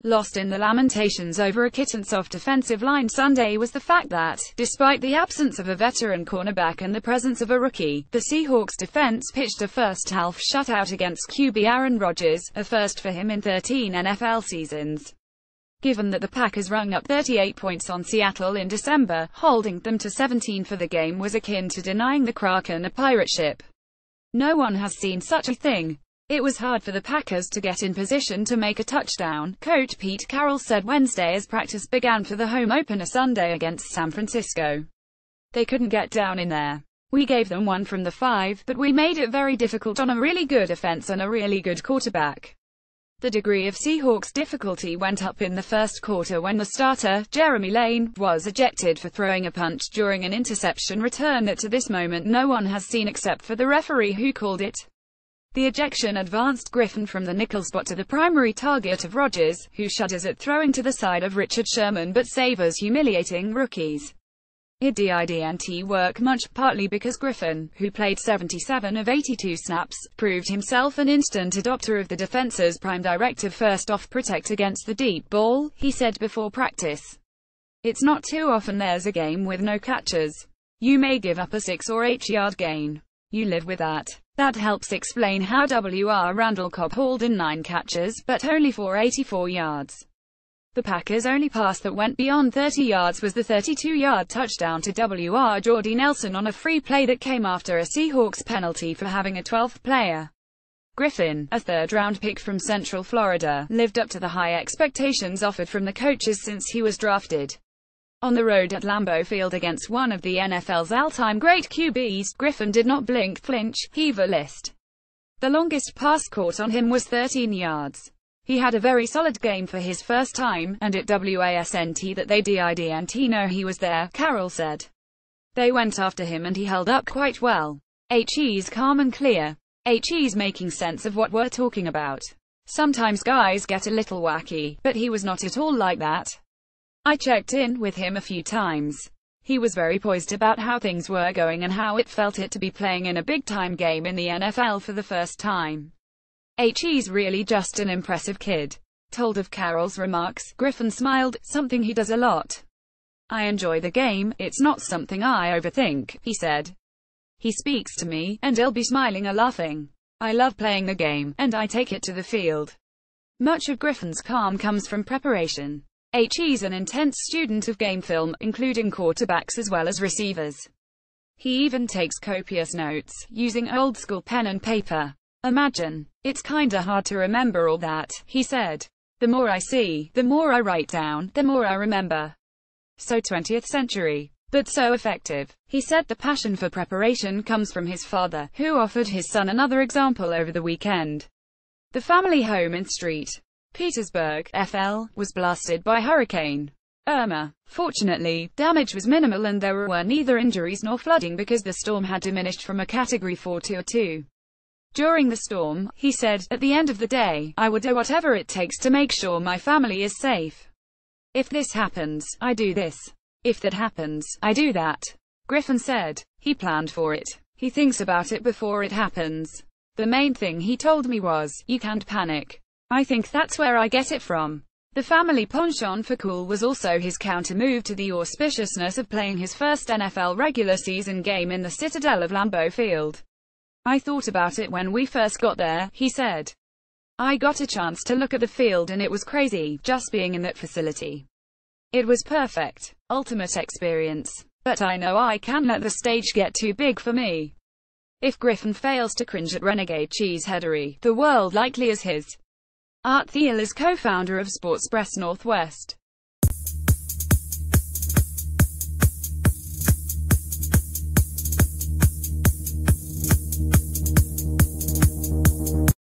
Lost in the lamentations over a kitten-soft defensive line Sunday was the fact that, despite the absence of a veteran cornerback and the presence of a rookie, the Seahawks defense pitched a first-half shutout against QB Aaron Rodgers, a first for him in 13 NFL seasons. Given that the Packers rung up 38 points on Seattle in December, holding them to 17 for the game was akin to denying the Kraken a pirate ship. No one has seen such a thing. It was hard for the Packers to get in position to make a touchdown, Coach Pete Carroll said Wednesday as practice began for the home opener Sunday against San Francisco. They couldn't get down in there. We gave them one from the 5, but we made it very difficult on a really good offense and a really good quarterback. The degree of Seahawks difficulty went up in the first quarter when the starter, Jeremy Lane, was ejected for throwing a punch during an interception return that to this moment no one has seen except for the referee who called it. The ejection advanced Griffin from the nickel spot to the primary target of Rodgers, who shudders at throwing to the side of Richard Sherman but savors humiliating rookies. It didn't work much, partly because Griffin, who played 77 of 82 snaps, proved himself an instant adopter of the defense's prime directive first off protect against the deep ball, he said before practice. It's not too often there's a game with no catches. You may give up a 6 or 8 yard gain. You live with that. That helps explain how Wr. Randall Cobb hauled in 9 catches, but only for 84 yards. The Packers' only pass that went beyond 30 yards was the 32-yard touchdown to Wr. Jordy Nelson on a free play that came after a Seahawks penalty for having a 12th player. Griffin, a third-round pick from Central Florida, lived up to the high expectations offered from the coaches since he was drafted. On the road at Lambeau Field against one of the NFL's all-time great QBs, Griffin did not blink, flinch, heave or list. The longest pass caught on him was 13 yards. He had a very solid game for his first time, and it wasn't that they didn't know he was there, Carroll said. They went after him and he held up quite well. He's calm and clear. He's making sense of what we're talking about. Sometimes guys get a little wacky, but he was not at all like that. I checked in with him a few times. He was very poised about how things were going and how it felt to be playing in a big-time game in the NFL for the first time. He's really just an impressive kid. Told of Carroll's remarks, Griffin smiled, something he does a lot. I enjoy the game, it's not something I overthink, he said. He speaks to me, and I'll be smiling or laughing. I love playing the game, and I take it to the field. Much of Griffin's calm comes from preparation. He's an intense student of game film, including quarterbacks as well as receivers. He even takes copious notes, using old-school pen and paper. Imagine. It's kinda hard to remember all that, he said. The more I see, the more I write down, the more I remember. So 20th century. But so effective. He said the passion for preparation comes from his father, who offered his son another example over the weekend. The family home in St. Petersburg, FL, was blasted by Hurricane Irma. Fortunately, damage was minimal and there were neither injuries nor flooding because the storm had diminished from a Category 4 to a 2. During the storm, he said, at the end of the day, I would do whatever it takes to make sure my family is safe. If this happens, I do this. If that happens, I do that. Griffin said. He planned for it. He thinks about it before it happens. The main thing he told me was, you can't panic. I think that's where I get it from. The family penchant for cool was also his counter-move to the auspiciousness of playing his first NFL regular season game in the citadel of Lambeau Field. I thought about it when we first got there, he said. I got a chance to look at the field and it was crazy, just being in that facility. It was perfect. Ultimate experience. But I know I can't let the stage get too big for me. If Griffin fails to cringe at renegade cheeseheadery, the world likely is his. Art Thiel is co-founder of Sports Press Northwest.